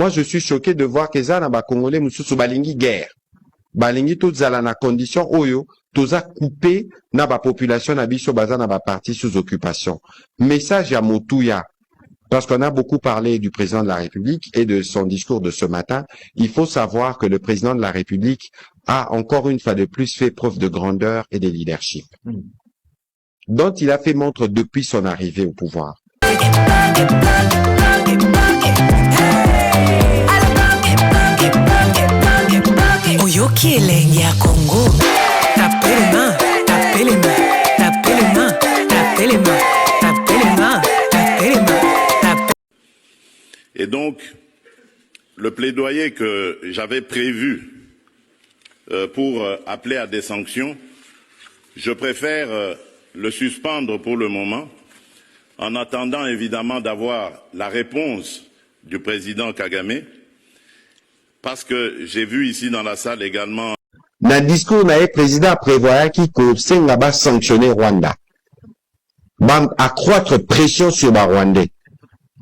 Moi, je suis choqué de voir que ça na ba Congolais mususu balingi guerre. Balingi tout zala na condition oyo, toza coupé na ba population na biso baza na ba parti sous occupation. Message à Motuya. Parce qu'on a beaucoup parlé du président de la République et de son discours de ce matin, il faut savoir que le président de la République a encore une fois de plus fait preuve de grandeur et de leadership, dont il a fait montre depuis son arrivée au pouvoir. Oyoki elengi ya Congo, tapez les mains, tapez les mains, tapez les mains, tapez les mains, tapez les mains, tapez les mains. Et donc, le plaidoyer que j'avais prévu pour appeler à des sanctions, je préfère le suspendre pour le moment, en attendant évidemment d'avoir la réponse du président Kagame, parce que j'ai vu ici dans la salle également... Dans le discours, le président prévoit qu'il va sanctionner Rwanda, va accroître pression sur les Rwandais,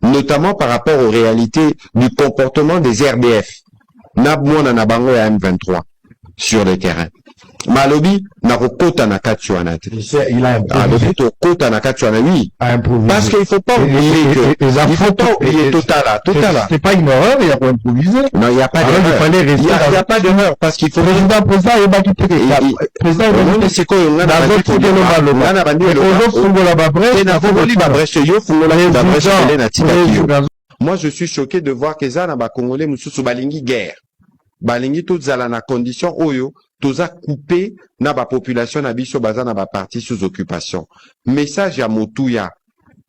notamment par rapport aux réalités du comportement des RDF. Nabmo na nabango ya M23 sur le terrain. Malobi na kota na katsuanate. Il a improvisé. Kota na katsuanate, oui. Parce qu'il faut pas oublier que il faut pas oublier Totala. C'est pas une erreur, il a pas improvisé. Non, il n'y a pas d'erreur. Il n'y a pas d'erreur parce qu'il faut président il va quitter. Président c'est quoi on a moi je suis choqué de voir que ça na ba Congolais mususu balingi guerre. Balingi tout zala na condition oyo toza coupé na ba population na biso baza na ba parti sous occupation. Message à Motuya.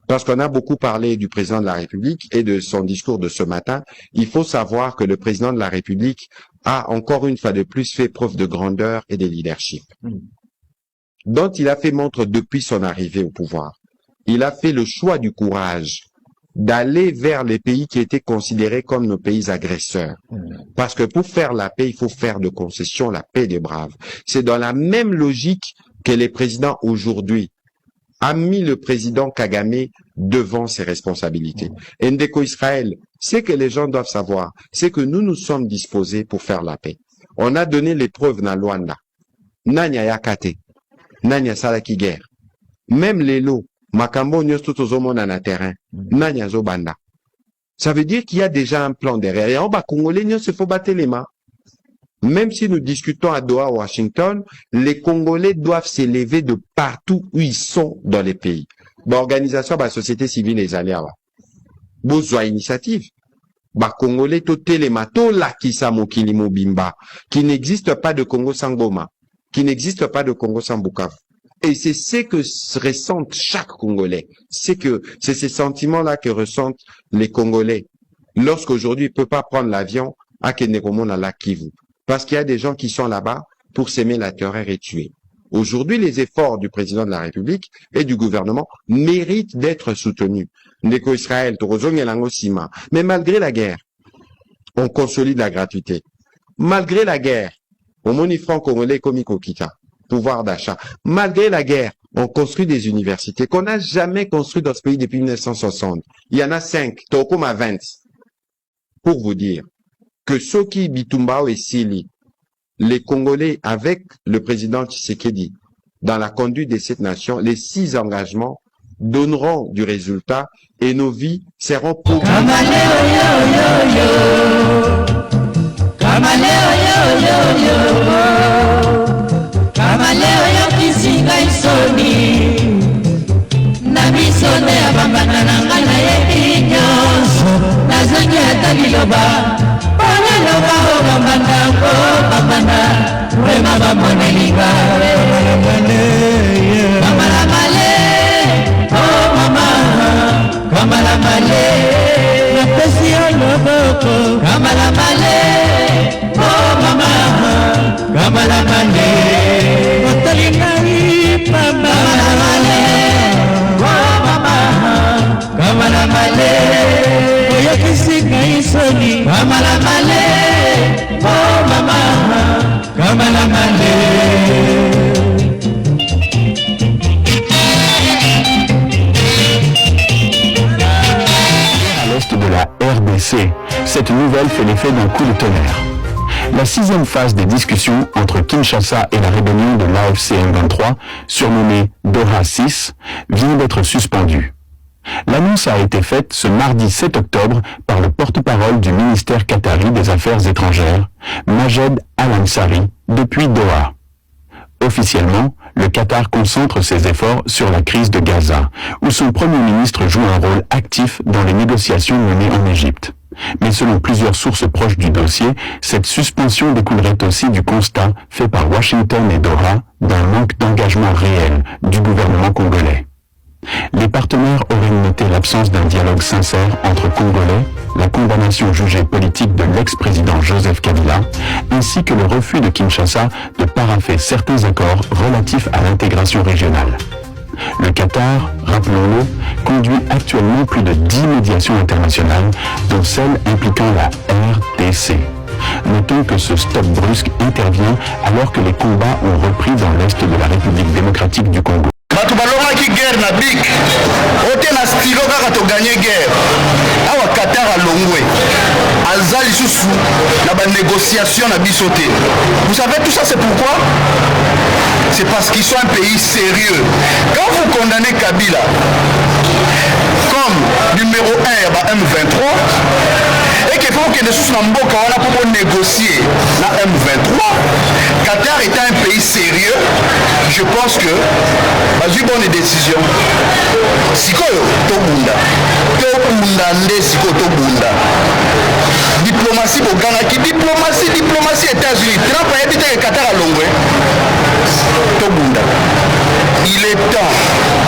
Parce qu'on a beaucoup parlé du président de la République et de son discours de ce matin, il faut savoir que le président de la République a encore une fois de plus fait preuve de grandeur et de leadership, dont il a fait montre depuis son arrivée au pouvoir. Il a fait le choix du courage d'aller vers les pays qui étaient considérés comme nos pays agresseurs. Parce que pour faire la paix, il faut faire de concessions la paix des braves. C'est dans la même logique que les présidents aujourd'hui a mis le président Kagame devant ses responsabilités. Ndeko Israël, ce que les gens doivent savoir, c'est que nous sommes disposés pour faire la paix. On a donné les preuves dans Luanda. Nanya yakate, nanya salaki guerre. Même les lots, makambo nyos tout aux na terrain, nanya zobanda. Ça veut dire qu'il y a déjà un plan derrière. Et en bas, Congolais, nyos se faut battre les mains. Même si nous discutons à Doha, Washington, les Congolais doivent s'élever de partout où ils sont dans les pays. L'organisation de la société civile les alliés. Besoin initiative. Congolais to telema to la kisa mokili mobimba, qui n'existe pas de Congo sans Goma, qui n'existe pas de Congo sans Bukavu. Et c'est ce que ressentent chaque Congolais. C'est ces sentiments-là que ressentent les Congolais lorsqu'aujourd'hui ils ne peuvent pas prendre l'avion à Kenekomon à la Kivu. Parce qu'il y a des gens qui sont là-bas pour s'aimer la terreur et tuer. Aujourd'hui, les efforts du président de la République et du gouvernement méritent d'être soutenus. Ndeko Israël, Torozong et Langosima. Mais malgré la guerre, on consolide la gratuité. Malgré la guerre, on monifie franc congolais comme Kokita, pouvoir d'achat. Malgré la guerre, on construit des universités qu'on n'a jamais construites dans ce pays depuis 1960. Il y en a 5, Tokom à 20. Pour vous dire que Soki Bitumbao et Sili, les Congolais avec le président Tshisekedi, dans la conduite de cette nation, les 6 engagements donneront du résultat et nos vies seront pour À l'est de la RDC, Cette nouvelle fait l'effet d'un coup de tonnerre. La 6e phase des discussions entre Kinshasa et la rébellion de l'AFC M23, surnommée Doha 6, vient d'être suspendue. L'annonce a été faite ce mardi 7 octobre par le porte-parole du ministère qatari des Affaires étrangères, Majed Al-Ansari, depuis Doha. Officiellement, le Qatar concentre ses efforts sur la crise de Gaza, où son Premier ministre joue un rôle actif dans les négociations menées en Égypte. Mais selon plusieurs sources proches du dossier, cette suspension découlerait aussi du constat fait par Washington et Doha d'un manque d'engagement réel du gouvernement congolais. Les partenaires auraient noté l'absence d'un dialogue sincère entre Congolais, la condamnation jugée politique de l'ex-président Joseph Kabila, ainsi que le refus de Kinshasa de paraffer certains accords relatifs à l'intégration régionale. Le Qatar, rappelons-le, conduit actuellement plus de 10 médiations internationales, dont celle impliquant la RDC. Notons que ce stop brusque intervient alors que les combats ont repris dans l'est de la République démocratique du Congo. Bato balongaki guerre na bik ote na stilo kaka toganye guerre awa Qatar alongwe aza lisusu na banégociation na biso te. Vous savez tout ça c'est pourquoi? C'est parce qu'ils sont un pays sérieux. Quand vous condamnez Kabila comme numéro 1 ya M23 et qu'il faut que les sous na mboka wana pour négocier na M23, Qatar étant un pays sérieux, je pense que bazui bonne décision. Sikoyo tobunda nde sikoyo tobunda. Diplomatie bogangaki diplomatie États-Unis. Trump a évité que Qatar a longwe. Tobunda. Il est temps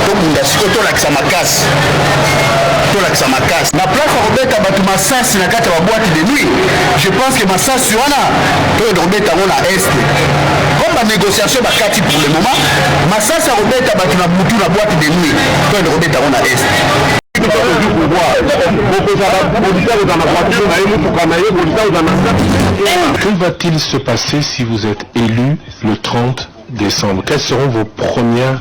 tobunda sikoyo tolakisa makasi. Na place Robert Abatu Massas na kati ya boîte de nuit. Je pense que Massas wana to Robert na est. Comme la négociation ba kati pour le moment, Massas Robert Abatu na butu na boîte de nuit. To Robert na est. Que va-t-il se passer si vous êtes élu le 30 décembre? Quelles seront vos premières...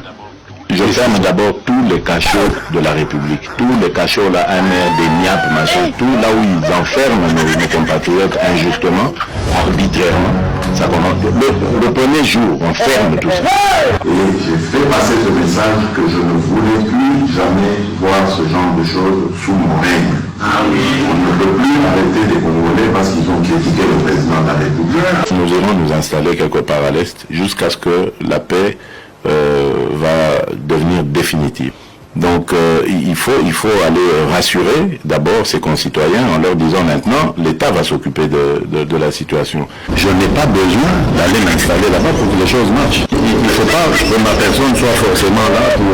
Je ferme d'abord tous les cachots de la République, tous les cachots là, des niapes, machin, tout là où ils enferment nos compatriotes injustement, arbitrairement. Ça commence. Le premier jour, on ferme tout ça. Et j'ai fait passer ce message que je ne voulais plus jamais voir ce genre de choses sous mon règne. On ne peut plus arrêter les Congolais parce qu'ils ont critiqué le président de la République. Nous irons nous installer quelque part à l'Est jusqu'à ce que la paix va devenir définitive. Donc il faut aller rassurer d'abord ses concitoyens en leur disant maintenant l'État va s'occuper de la situation. Je n'ai pas besoin d'aller m'installer là-bas pour que les choses marchent. Il ne faut pas que ma personne soit forcément là pour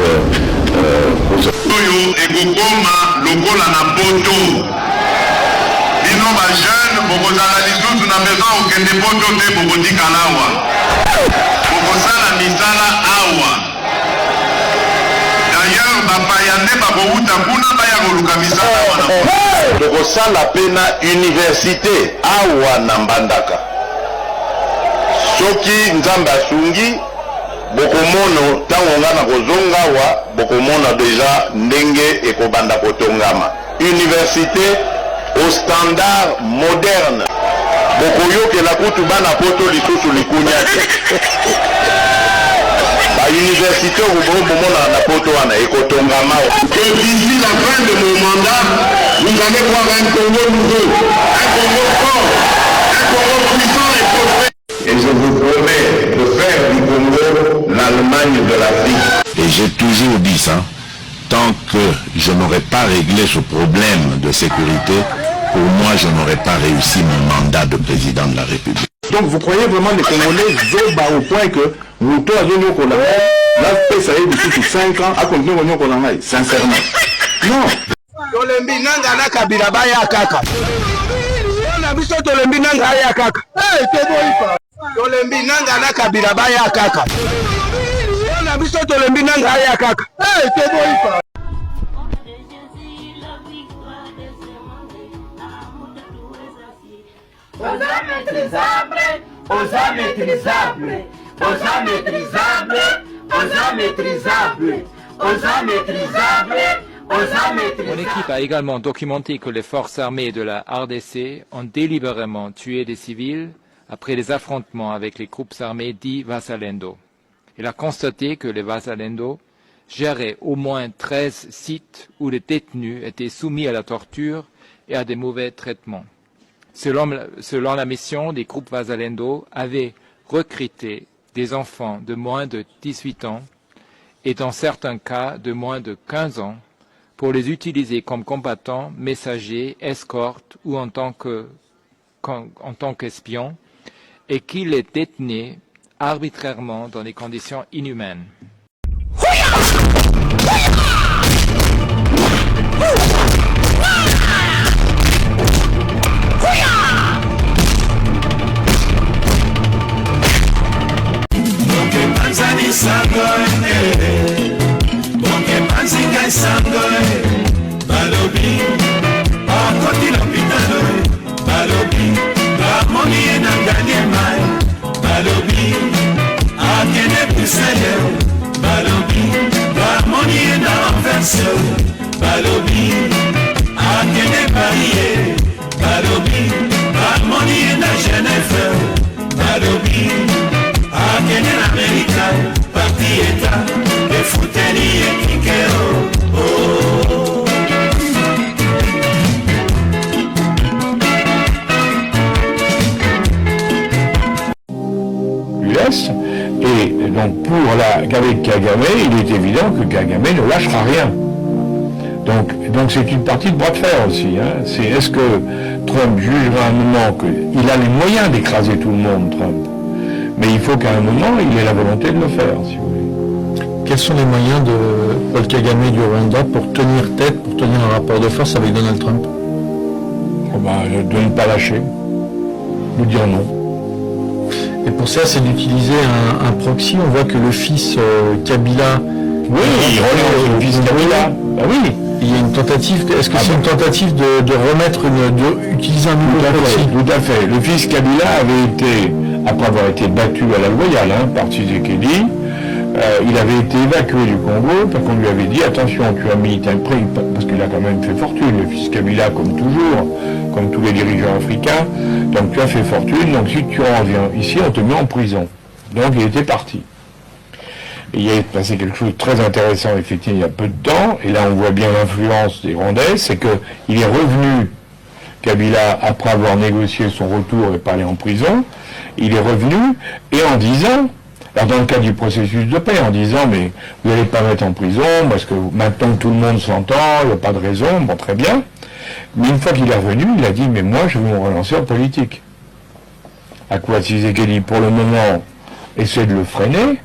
tokosala pena université awa na Mbandaka. Soki nzambe asungi bokomono tango nga na kozonga awa bokomona deja ndenge ekobanda kotongama. Université au standard moderne. Bokoyokela kutu bana poto lisusu likunya te. Université au moment na poto wana ekotongama. Que d'ici la fin de mon mandat, vous allez voir un Congo nouveau, un Congo fort, un Congo puissant et prospère. Et je vous promets de faire du Congo l'Allemagne de l'Afrique. Et j'ai toujours dit ça, tant que je n'aurai pas réglé ce problème de sécurité, pour moi je n'aurai pas réussi mon mandat de président de la République. Donc vous croyez vraiment les Congolais zoba au point que vous tous avez nous qu'on a la paix ça y est depuis 5 ans à continuer qu'on a sincèrement. Non. Tolembi nanga na kabila baya kaka. Na biso tolembi nanga ya kaka. Eh teboifa. Tolembi nanga na kabila baya kaka. Na biso tolembi nanga ya kaka. Eh teboifa. Osa maîtrisable, osa maîtrisable, osa maîtrisable, osa maîtrisable, osa maîtrisable, Mon équipe a également documenté que les forces armées de la RDC ont délibérément tué des civils après des affrontements avec les groupes armés dits Wazalendo. Il a constaté que les Wazalendo géraient au moins 13 sites où les détenus étaient soumis à la torture et à des mauvais traitements. Selon la mission, les groupes Wazalendo avaient recruté des enfants de moins de 18 ans et dans certains cas de moins de 15 ans pour les utiliser comme combattants, messagers, escortes ou en tant qu'espions et qui les détenaient arbitrairement dans des conditions inhumaines. l'US, et donc avec Kagame, il est évident que Kagame ne lâchera rien. Donc c'est une partie de bras de fer aussi. Hein. Est-ce que Trump jugera un moment qu'il a les moyens d'écraser tout le monde, Trump, mais il faut qu'à un moment il ait la volonté de le faire, si vous voulez. Quels sont les moyens de Paul Kagame du Rwanda pour tenir tête, pour tenir un rapport de force avec Donald Trump? De ne pas lâcher, de dire non. Et pour ça, c'est d'utiliser un proxy. On voit que le fils Kabila... Oui, il relance le fils Kabila. Ah oui. Il y a une tentative, est-ce que c'est une tentative de remettre, d'utiliser un nouveau proxy? Tout à fait. Le fils Kabila avait été, après avoir été battu à la loyale par Tshisekedi, il avait été évacué du Congo parce qu'on lui avait dit attention, tu as milité un prix, parce qu'il a quand même fait fortune, le fils Kabila, comme toujours, comme tous les dirigeants africains, donc tu as fait fortune, donc si tu reviens ici, on te met en prison. Donc il était parti. Et il est passé quelque chose de très intéressant, effectivement, il y a peu de temps, et là on voit bien l'influence des Rwandais, c'est qu'il est revenu, Kabila, après avoir négocié son retour et pas aller en prison, il est revenu, et en disant, alors dans le cadre du processus de paix, en disant, mais vous n'allez pas mettre en prison, parce que maintenant que tout le monde s'entend, il n'y a pas de raison, bon très bien, mais une fois qu'il est revenu, il a dit, mais moi je vais me relancer en politique. À quoi Tshisekedi, pour le moment, essaie de le freiner,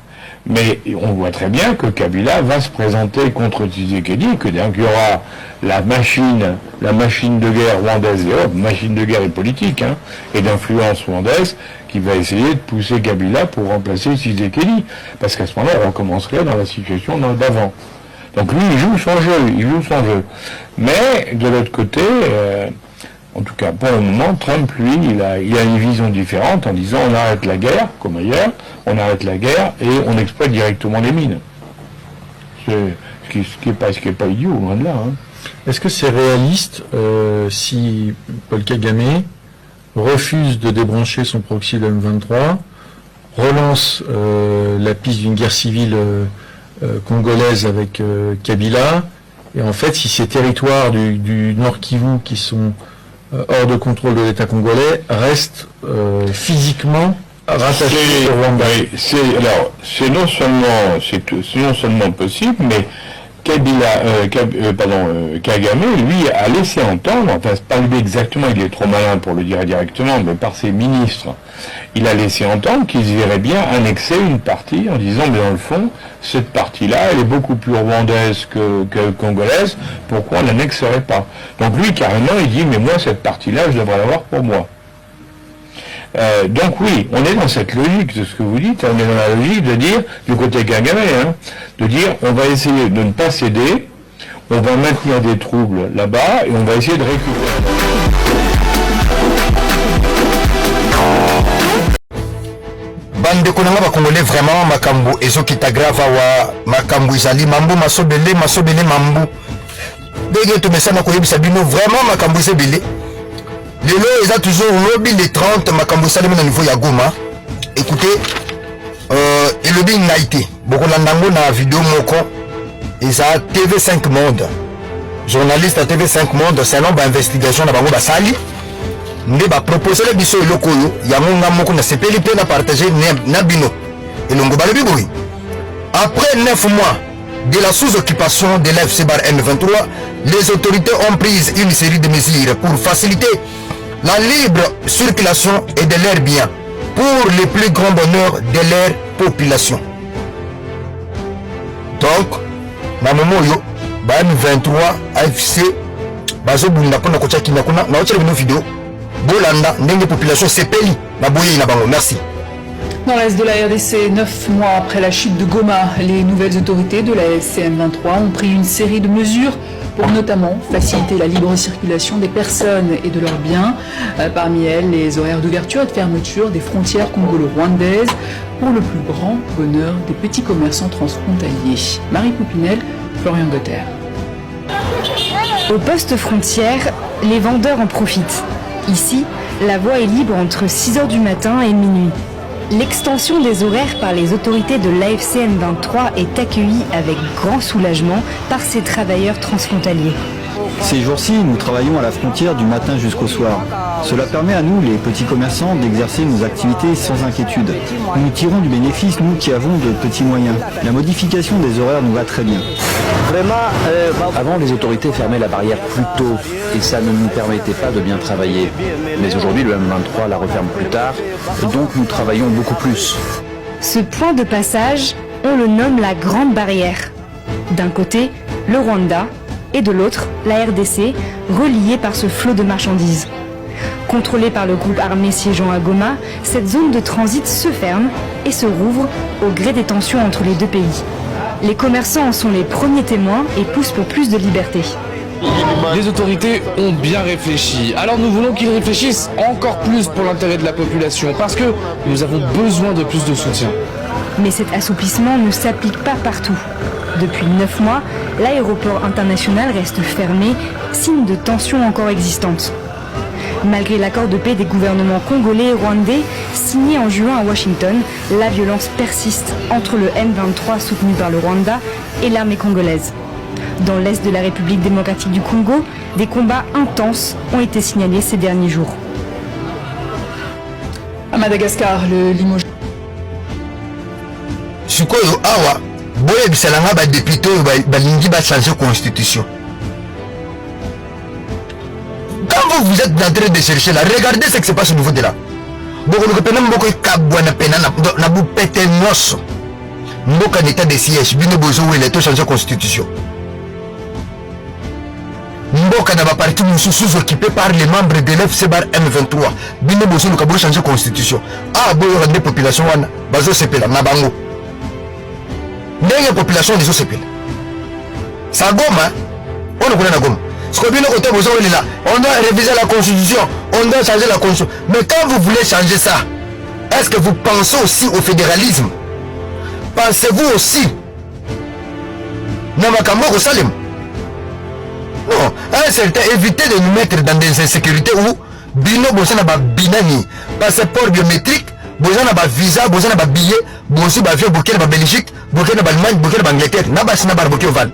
mais on voit très bien que Kabila va se présenter contre Tshisekedi, que donc il y aura la machine de guerre rwandaise, machine de guerre et politique, et d'influence rwandaise, qui va essayer de pousser Kabila pour remplacer Tshisekedi, parce qu'à ce moment-là, on recommencerait dans la situation d'avant. Donc lui, il joue son jeu. Mais, de l'autre côté, en tout cas, pour le moment, Trump, lui, il a une vision différente en disant on arrête la guerre, comme ailleurs, on arrête la guerre et on exploite directement les mines. Ce qui est pas idiot, loin de là. Est-ce que c'est réaliste si Paul Kagame refuse de débrancher son proxy de M23, relance la piste d'une guerre civile congolaise avec Kabila, et en fait, si ces territoires du Nord Kivu qui sont hors de contrôle de l'État congolais restent physiquement rattachés au Rwanda. C'est non seulement possible, mais Kagame, lui, a laissé entendre, enfin, c'est pas lui exactement, il est trop malin pour le dire directement, mais par ses ministres, il a laissé entendre qu'ils verraient bien annexer une partie en disant, mais dans le fond, cette partie-là, elle est beaucoup plus rwandaise que congolaise, pourquoi on l'annexerait pas? Donc lui, carrément, il dit, mais moi, cette partie-là, je devrais l'avoir pour moi. Donc oui, on est dans cette logique de ce que vous dites, on est dans la logique de dire, du côté Kagame, de dire on va essayer de ne pas céder, on va maintenir des troubles là-bas et on va essayer de récupérer. bandeko nanga bakongole vraiment makambo ezokita grave awa makambo ezali mambu masobele mambu ndenge tomesana koyebisa bino vraiment makambo ezebele lelo eza toujours lobby les 30 makambo esalemi na niveau ya Goma. Écoutez, elobi ngai te bokolanda yango na video moko eza TV5 Monde, journaliste à TV5 Monde selon bainvestigation na bango basali nde baproposele biso eloko oyo yango nga moko nasepeli mpe na partage na bino elongo balobi boyi. Après 9 mois de la sous-occupation de l'AFC Bar M23, les autorités ont pris une série de mesures pour faciliter la libre circulation et de leurs biens pour le plus grand bonheur de leur population. Donc, na momoyo ba M23 AFC bazo bunda pona ko tchaki na kuna na otchele bino video bolanda ndenge population sepeli na boye na bango. Merci. Dans l'est de la RDC, 9 mois après la chute de Goma, les nouvelles autorités de la FCM23 ont pris une série de mesures pour notamment faciliter la libre circulation des personnes et de leurs biens. Parmi elles, les horaires d'ouverture et de fermeture des frontières congolo-rwandaises pour le plus grand bonheur des petits commerçants transfrontaliers. Marie Poupinel, Florian Gotter. Au poste frontière, les vendeurs en profitent. Ici, la voie est libre entre 6h du matin et minuit. L'extension des horaires par les autorités de l'AFCM23 est accueillie avec grand soulagement par ces travailleurs transfrontaliers. Ces jours-ci, nous travaillons à la frontière du matin jusqu'au soir. Cela permet à nous, les petits commerçants, d'exercer nos activités sans inquiétude. Nous tirons du bénéfice, nous qui avons de petits moyens. La modification des horaires nous va très bien. Avant, les autorités fermaient la barrière plus tôt et ça ne nous permettait pas de bien travailler. Mais aujourd'hui, le M23 la referme plus tard et donc nous travaillons beaucoup plus. Ce point de passage, on le nomme la Grande Barrière. D'un côté, le Rwanda et de l'autre, la RDC, reliée par ce flot de marchandises. Contrôlée par le groupe armé siégeant à Goma, cette zone de transit se ferme et se rouvre au gré des tensions entre les deux pays. Les commerçants en sont les premiers témoins et poussent pour plus de liberté. Les autorités ont bien réfléchi. Alors nous voulons qu'ils réfléchissent encore plus pour l'intérêt de la population parce que nous avons besoin de plus de soutien. Mais cet assouplissement ne s'applique pas partout. Depuis 9 mois, l'aéroport international reste fermé, signe de tensions encore existantes. Malgré l'accord de paix des gouvernements congolais et rwandais, signé en juin à Washington, la violence persiste entre le M23 soutenu par le Rwanda et l'armée congolaise. Dans l'est de la République démocratique du Congo, des combats intenses ont été signalés ces derniers jours. À Madagascar, le Limoges. Sikoyo awa boye bisalanga ba député balingi ba changer constitution. Quand vous êtes en train de chercher là, regardez ce qui se passe au niveau de là. Beaucoup de peine beaucoup kabwa na pena na bu pété nosso. Mboka d'état de siège, bino bozo wele to changer constitution. Mboka na ba parti mususu occupé par les membres de l'FC Bar M23. Bino bozo luka bo changer constitution. Ah boyo rende population wana bazo sepela na bango. Ndenge population des sepela. Sa Goma, on ne connaît pas Goma. Ce qu'on vient de côté, on doit réviser la constitution, on doit changer la constitution. Mais quand vous voulez changer ça, est-ce que vous pensez aussi au fédéralisme? Pensez-vous aussi Namakambo Salim? Non, un certain, évitez de nous mettre dans des insécurités où Bino Bosana ba binani, passeport biométrique, Bosana ba visa, Bosana ba billet, Bosi ba vieux Burkina ba Belgique, Burkina ba Allemagne, Burkina ba Angleterre, Nabasina ba Burkina Val.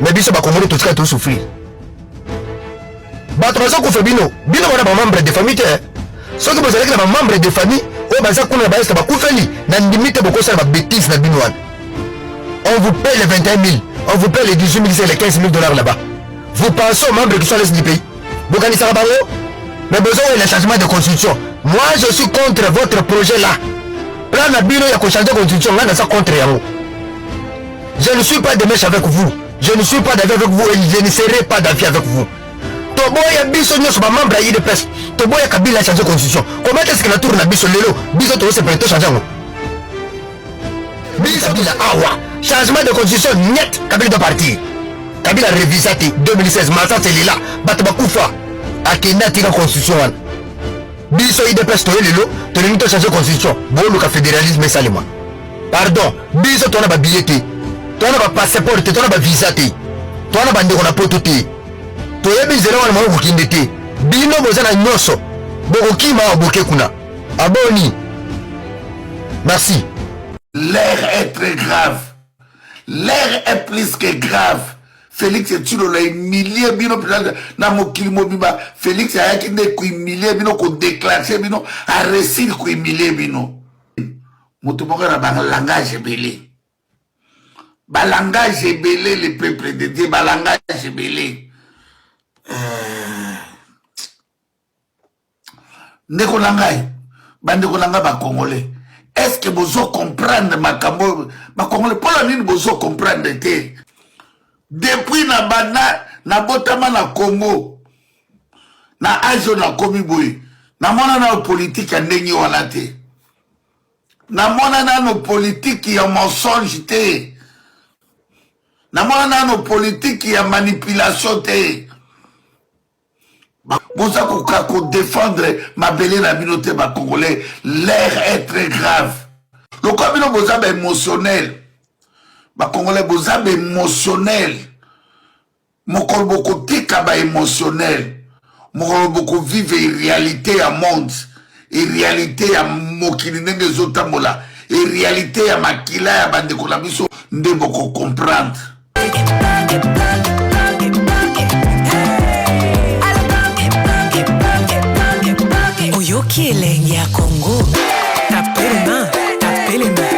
Mais Biso ba Congolais tout ça tout souffrir. Batrozo ko febino bino wana ba membre de famille ce que vous avez que ba membre de famille o baza kuna ba est ba kufeli na limite boko ça ba bêtise na bino wana. On vous paye les 21 000, on vous paye les 18 000 et les 15 000 $ là-bas. Vous pensez aux membres qui sont laissés du pays. Vous connaissez ça bango? Mais besoin de changement de constitution. Moi je suis contre votre projet là. Plan na bino ya ko changer constitution là ça contre yango. Je ne suis pas de mèche avec vous. Je ne suis pas d'avis avec vous et je ne serai pas d'avis avec vous. Toboya biso nyoso ba membre ya IDPS. Toboya Kabila changer constitution. Comment est-ce que la tour na biso lelo biso to se prêter changer ngo. Biso Kabila awa. Changement de constitution net Kabila doit partir. Kabila révisé 2016 masa c'est là. Batba kufa. Akenda tika constitution wana. Biso IDPS to lelo to lelo to changer constitution. Bolu ka fédéralisme salima. Pardon, biso to na ba billet. To na ba passeport, to na ba visa te. towana bandeko na poto te toyebi nzela wana moko kokende te bino boza na nyonso bokokima oboke kuna aboni merci. L'air est très grave. L'air est plus que grave. Félix Tshisekedi l'a humilié bino na mokili mobimba. Félix ayaki nde ko humilier bino ko déclencher bino a réussir ko humilier bino. Moto moko na ba langage belé. Ba langage belé le peuple de Dieu, ba langage belé. Ndeko langai, bandeko langa ba congolais. Est-ce que vous comprendre ma cambo ma congolais pour la nini vous comprendre te depuis na bana na botama na Congo na ajo na komi boy na mona na politique ya ndenge wana te na mona na no politique ya mensonge te na mona na no politique ya manipulation te vous avez défendre ma belle la minorité ma congolais. L'air est très grave. Le commun vous avez émotionnel. Ma congolais vous avez émotionnel. Mon corps beaucoup tika ba émotionnel. Mon corps beaucoup vive réalité à monde. Et réalité à mokili nenge zotamola. Et réalité à makila ya bande kolabiso nde beaucoup comprendre. Oyoki elengi ya Congo, tapez les mains, tapez les mains.